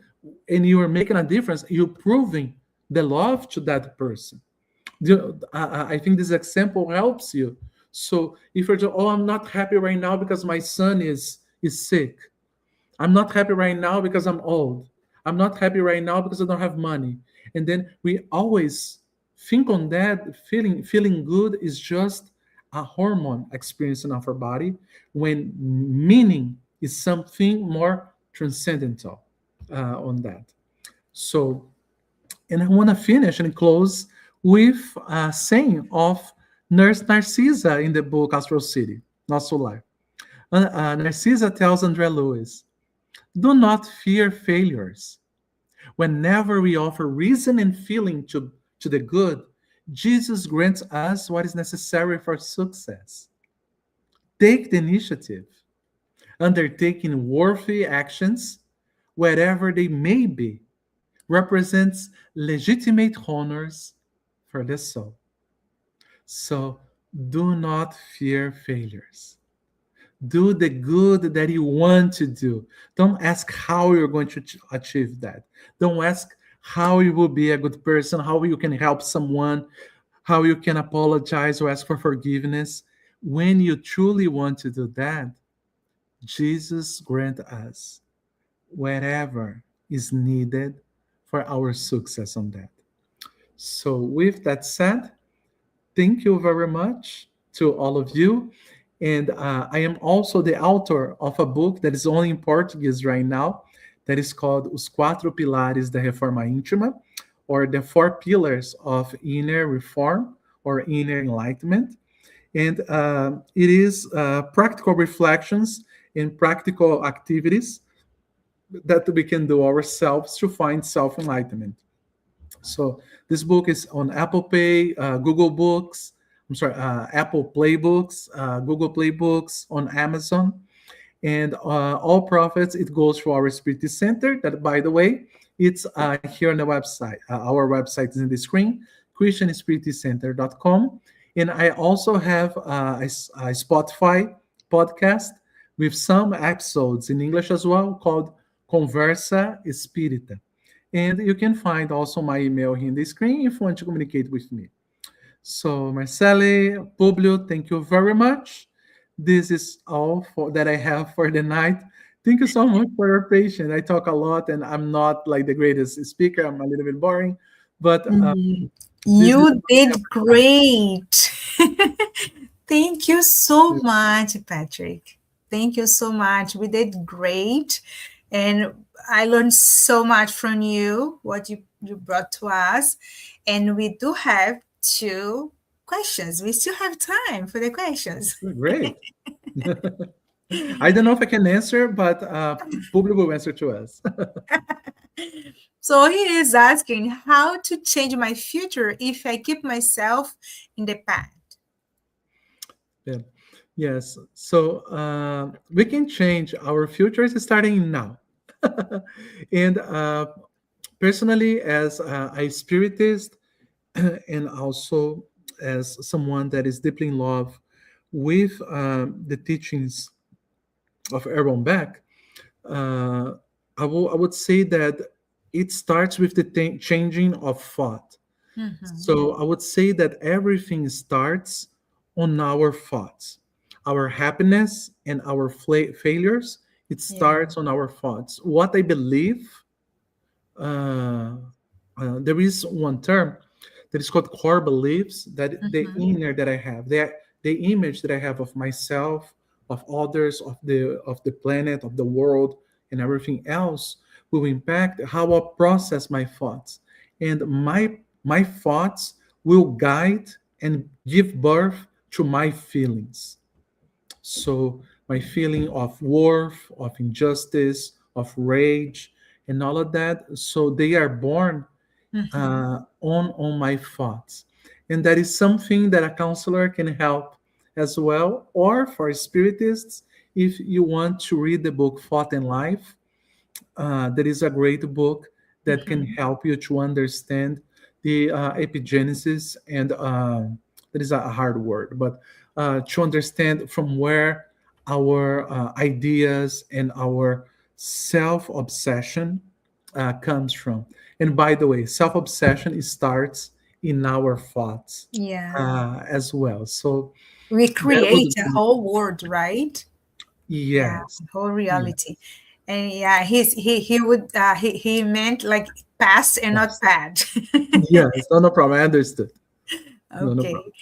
and you are making a difference. You're proving the love to that person. I think this example helps you. So if you're just, oh, I'm not happy right now because my son is sick. I'm not happy right now because I'm old. I'm not happy right now because I don't have money. And then we always think on that. Feeling good is just a hormone experience in our body, when meaning is something more transcendental on that. So, and I want to finish and close with a saying of Nurse Narcissa in the book Astral City, Not So Life. Narcissa tells Andre Lewis, do not fear failures. Whenever we offer reason and feeling to the good, Jesus grants us what is necessary for success. Take the initiative, undertaking worthy actions, wherever they may be, represents legitimate honors for the soul. So do not fear failures. Do the good that you want to do. Don't ask how you're going to achieve that. Don't ask how you will be a good person, how you can help someone, how you can apologize or ask for forgiveness. When you truly want to do that, Jesus grant us whatever is needed for our success on that. So, with that said, thank you very much to all of you. And I am also the author of a book that is only in Portuguese right now, that is called Os Quatro Pilares da Reforma Íntima, or the Four Pillars of Inner Reform or Inner Enlightenment. And it is practical reflections and practical activities that we can do ourselves to find self enlightenment. So this book is on Apple Pay, Google Books. I'm sorry, Apple Play Books, Google Play Books, on Amazon, and all profits it goes for our Spirit Center. That, by the way, it's here on the website. Our website is in the screen, christianspiriticenter.com. And I also have a Spotify podcast with some episodes in English as well, called Conversa Espírita. And you can find also my email here in the screen if you want to communicate with me. So, Marcele, Publio, thank you very much. This is all that I have for the night. Thank you so much for your patience. I talk a lot and I'm not like the greatest speaker. I'm a little bit boring, but Mm, this is You what I have did for tonight. great. Thank you so much, Patrick. Thank you so much. We did great. And I learned so much from you, what you brought to us. And we do have two questions. We still have time for the questions. Great. I don't know if I can answer, but Publio will answer to us. So he is asking how to change my future if I keep myself in the past. Yeah. Yes. So we can change our futures starting now. And personally, as a spiritist, and also as someone that is deeply in love with the teachings of Aaron Beck, uh, I would say that it starts with the changing of thought. Mhm. So I would say that everything starts on our thoughts. Our happiness and our failures, it Yeah. starts on our thoughts. What I believe, uh, there is one term that is called core beliefs, that the Mhm. inner that I have, the image that I have of myself, of others, of the planet, of the world, and everything else will impact how I process my thoughts. And my thoughts will guide and give birth to my feelings. So my feeling of worth, of injustice, of rage, and all of that. So they are born Mhm. on my thoughts, and that is something that a counselor can help as well. Or for spiritists, if you want to read the book Thought and Life, there is a great book that can Mhm. help you to understand the epigenesis and that is a hard word, but to understand from where our ideas and our self obsession comes from. And by the way, self obsession starts in our thoughts Yeah. as well. So We that would create a be, whole world, right? Yeah, yes, whole yes, reality. And yeah, he meant like past and not yes, bad. yes. No, no problem. I understood. No, no Okay. problem.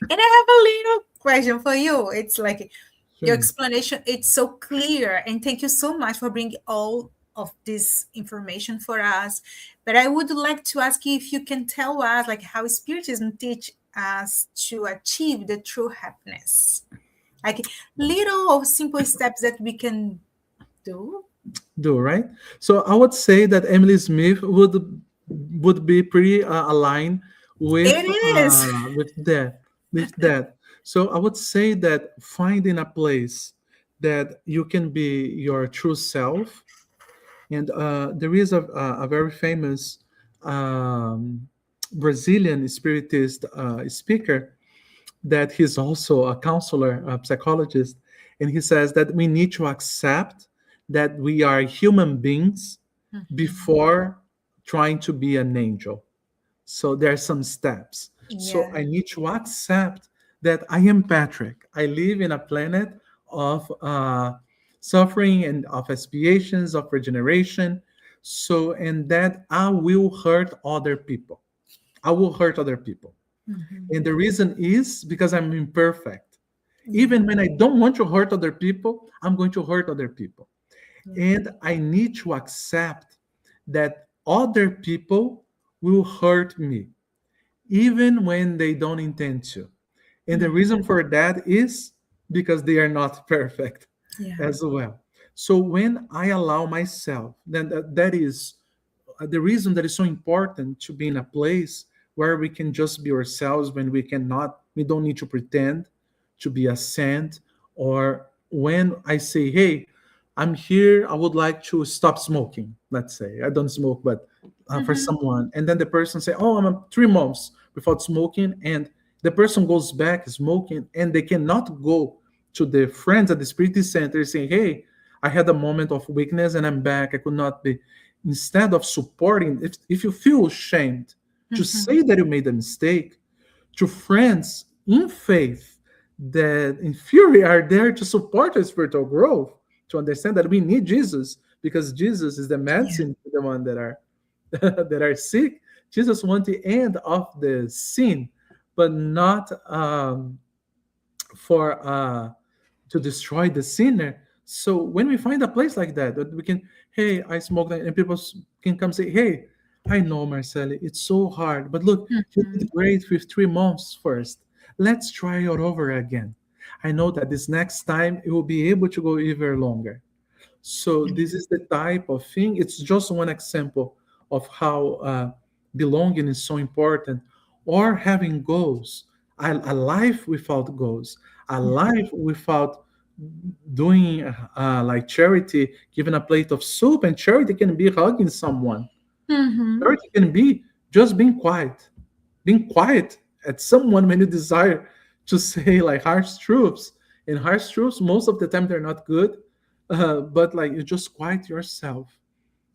And I have a little question for you. It's like your Sure. explanation, it's so clear. And thank you so much for bringing all of this information for us. But I would like to ask you if you can tell us like how Spiritism teach us to achieve the true happiness. Like little simple steps that we can do. Do right. So I would say that Emily Smith would be pretty aligned It is. with that, with that. So I would say that finding a place that you can be your true self. And there is a very famous um, Brazilian spiritist speaker that he's also a counselor, a psychologist, and he says that we need to accept that we are human beings Mhm. before trying to be an angel. So there are some steps. So Yeah. I need to accept that I am Patrick. I live in a planet of suffering and of expiations, of regeneration. So, and that I will hurt other people. I will hurt other people. Mhm. And the reason is because I'm imperfect. Yeah. Even when I don't want to hurt other people, I'm going to hurt other people. Yeah. And I need to accept that other people will hurt me, even when they don't intend to. And the Mhm. reason for that is because they are not perfect Yeah. as well. So when I allow myself, then that is the reason that it's so important to be in a place where we can just be ourselves, when we don't need to pretend to be a saint. Or when I say, hey, I'm here, I would like to stop smoking, let's say I don't smoke, but for Mm-hmm. someone, and then the person say, oh, I'm 3 months without smoking, and the person goes back smoking, and they cannot go to the friends at the spirit center saying, hey, I had a moment of weakness and I'm back, I could not be. Instead of supporting, if you feel ashamed to Mm-hmm. say that you made a mistake, to friends in faith that in theory are there to support our spiritual growth, to understand that we need Jesus, because Jesus is the Yeah. medicine for the one that are that are sick. Jesus wants the end of the sin, but not for to destroy the sinner. So when we find a place like that, that we can, hey, I smoked, and people can come say, hey, I know, Marceli, it's so hard, but look, you Mm-hmm. did great with 3 months first. Let's try it over again. I know that this next time it will be able to go even longer. So this is the type of thing. It's just one example of how belonging is so important, or having goals. A life without goals, a life without doing like charity, giving a plate of soup, and charity can be hugging someone. Mm-hmm. Charity can be just being quiet at someone when you desire to say like harsh truths. And harsh truths, most of the time, they're not good. But like you just quiet yourself,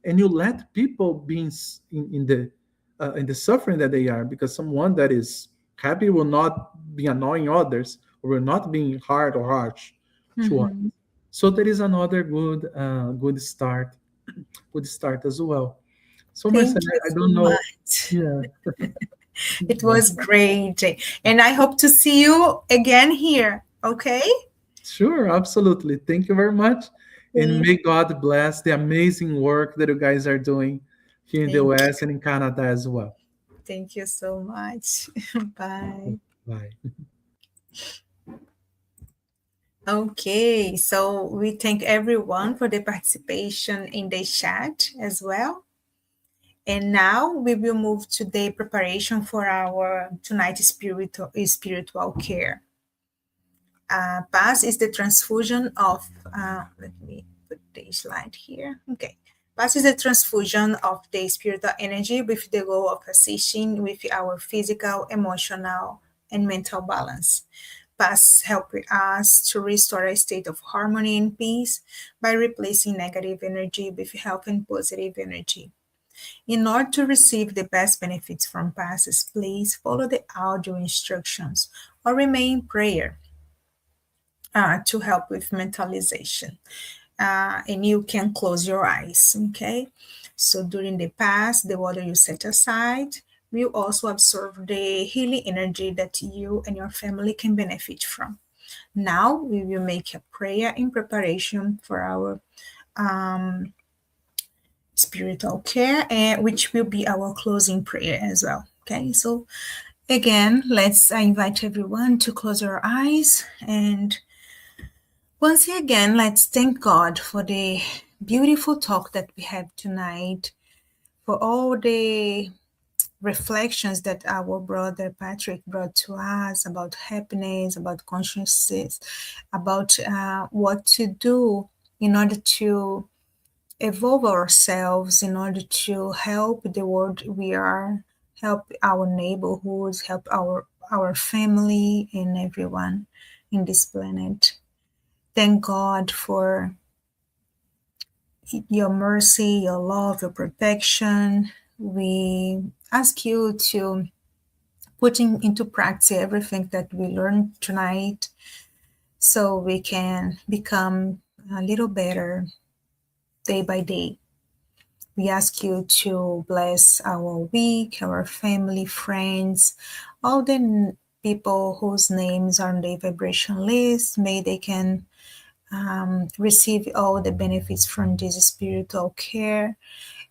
and you let people be in the suffering that they are, because someone that is happy will not be annoying others, or will not be hard or harsh to others. Mm-hmm. So that is another good start as well. So Thank Marcel, you I so don't know. much. Yeah. It was great. And I hope to see you again here. Okay? Sure, absolutely. Thank you very much. And Thank, may God bless the amazing work that you guys are doing here in the thank, US and in Canada as well. thank you so much. Bye. Bye. Okay, so we thank everyone for the participation in the chat as well. And now we will move to the preparation for our tonight spiritual care. PAS is the transfusion of, let me put the slide here. Okay. PAS is the transfusion of the spiritual energy with the goal of assisting with our physical, emotional, and mental balance. PAS help us to restore a state of harmony and peace by replacing negative energy with health and positive energy. In order to receive the best benefits from PASes, please follow the audio instructions or remain in prayer to help with mentalization. And you can close your eyes, okay? So during the past, the water you set aside will also absorb the healing energy that you and your family can benefit from. Now we will make a prayer in preparation for our um, spiritual care, and which will be our closing prayer as well. Okay, so again, let's invite everyone to close your eyes, and once again, let's thank God for the beautiful talk that we had tonight, for all the reflections that our brother Patrick brought to us about happiness, about consciousness, about what to do in order to evolve ourselves, in order to help the world we are, help our neighborhoods, help our family and everyone in this planet. Thank God for your mercy, your love, your protection. We ask you to put into practice everything that we learned tonight so we can become a little better day by day. We ask you to bless our week, our family, friends, all the people whose names are on the vibration list. May they can receive all the benefits from this spiritual care,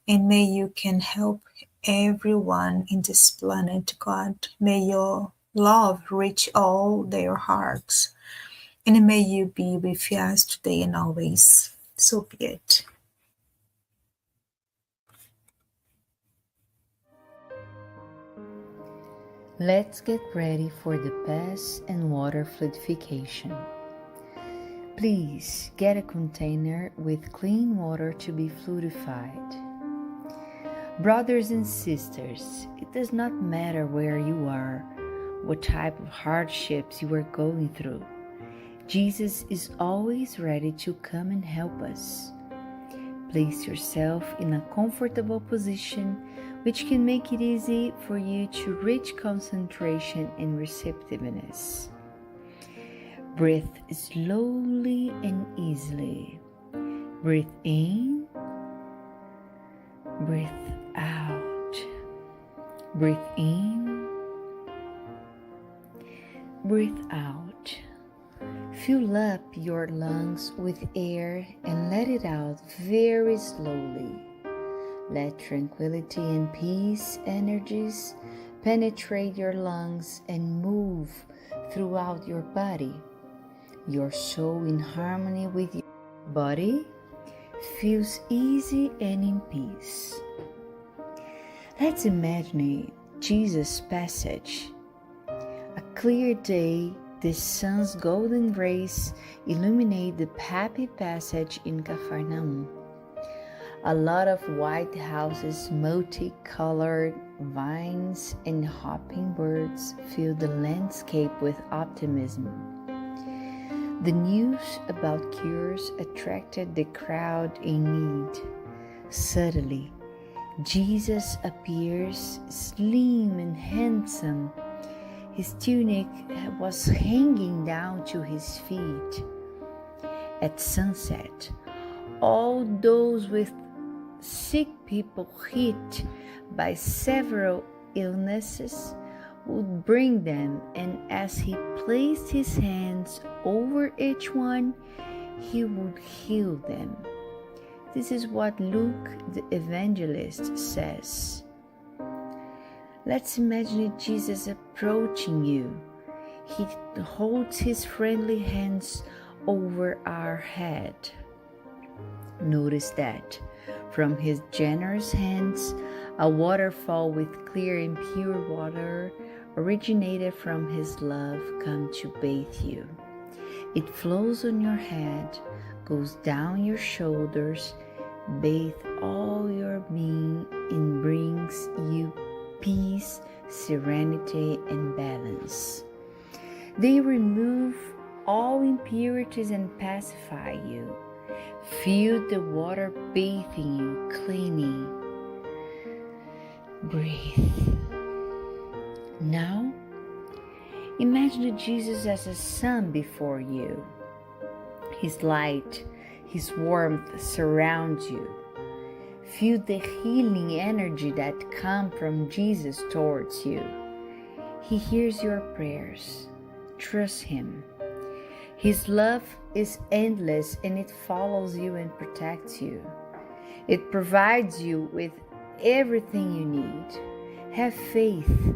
and may you can help everyone in this planet, God. May your love reach all their hearts, and may you be with us today and always. So be it. Let's get ready for the pass and water fluidification. Please get a container with clean water to be fluidified. Brothers and sisters, it does not matter where you are, what type of hardships you are going through. Jesus is always ready to come and help us. Place yourself in a comfortable position which can make it easy for you to reach concentration and receptiveness. Breathe slowly and easily. Breathe in, breathe out. Breathe in, breathe out. Fill up your lungs with air and let it out very slowly. Let tranquility and peace energies penetrate your lungs and move throughout your body. Your soul in harmony with your body feels easy and in peace. Let's imagine Jesus' passage. A clear day, the sun's golden rays illuminate the happy passage in Capernaum. A lot of white houses, multicolored vines, and hopping birds fill the landscape with optimism. The news about cures attracted the crowd in need. Suddenly, Jesus appears slim and handsome. His tunic was hanging down to his feet. At sunset, all those with sick people hit by several illnesses would bring them, and as he placed his hands over each one, he would heal them. This is what Luke the evangelist says. Let's imagine Jesus approaching you. He holds his friendly hands over our head. Notice that from his generous hands, a waterfall with clear and pure water originated from his love come to bathe you. It flows on your head, goes down your shoulders, bathe all your being, and brings you peace, serenity, and balance. They remove all impurities and pacify you. Feel the water bathing you, cleaning. Breathe. Now, imagine Jesus as a sun before you. His light, his warmth surrounds you. Feel the healing energy that comes from Jesus towards you. He hears your prayers. Trust him. His love is endless and it follows you and protects you. It provides you with everything you need. Have faith.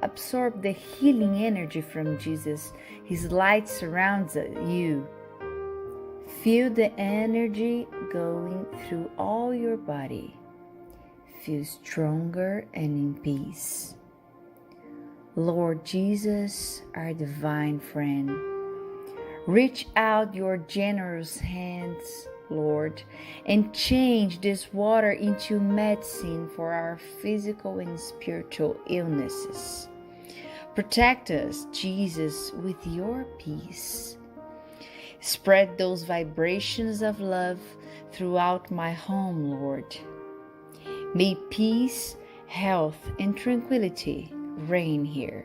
Absorb the healing energy from Jesus. His light surrounds you. Feel the energy going through all your body. Feel stronger and in peace. Lord Jesus, our divine friend, reach out your generous hands, Lord, and change this water into medicine for our physical and spiritual illnesses. Protect us, Jesus, with your peace. Spread those vibrations of love throughout my home, Lord. May peace, health, and tranquility reign here.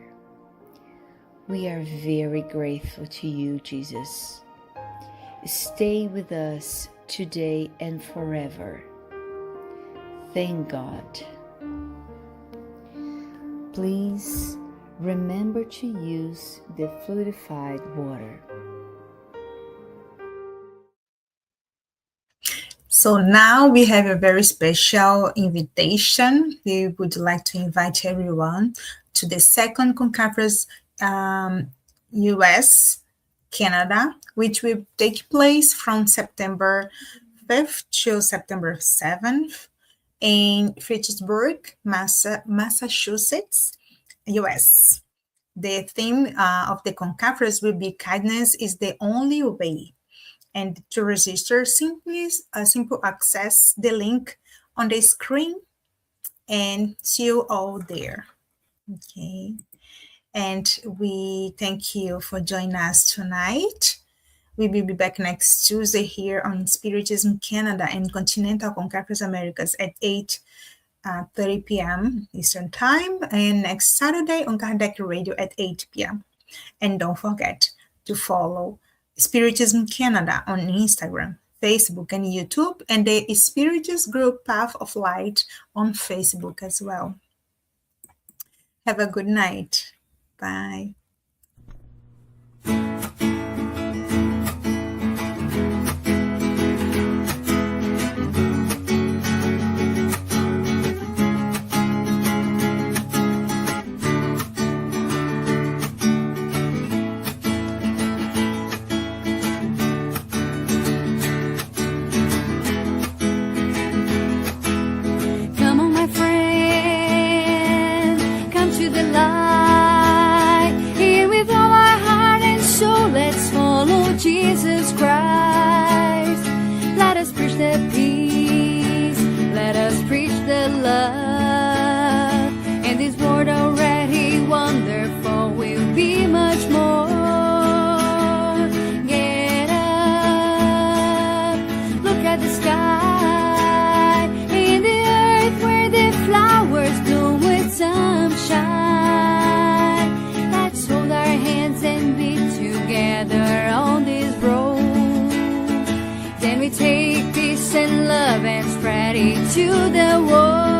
We are very grateful to you, Jesus. Stay with us today and forever. Thank God. Please remember to use the fluidified water. So now we have a very special invitation. We would like to invite everyone to the second conference, US, Canada, which will take place from September 5th to September 7th in Fitchburg, Massachusetts. US. The theme of the conference will be kindness is the only way. And to register, simply access the link on the screen and see you all there. Okay. And we thank you for joining us tonight. We will be back next Tuesday here on Spiritism Canada and Continental Conference Americas at 8:30 p.m. Eastern Time, and next Saturday on Kardec Radio at 8 p.m. And don't forget to follow Spiritism Canada on Instagram, Facebook, and YouTube, and the Spiritist Group Path of Light on Facebook as well. Have a good night. Bye. Come on, my friend, come to the light. Here with all our heart and soul, let's follow Jesus Christ. Let us preach the peace, let us preach the love. And this world already wonderful will be much more. Get up, look at the sky, in the earth where the flowers bloom with sunshine. Let's hold our hands and be together on this road. Then we take peace and love and spread it to the world.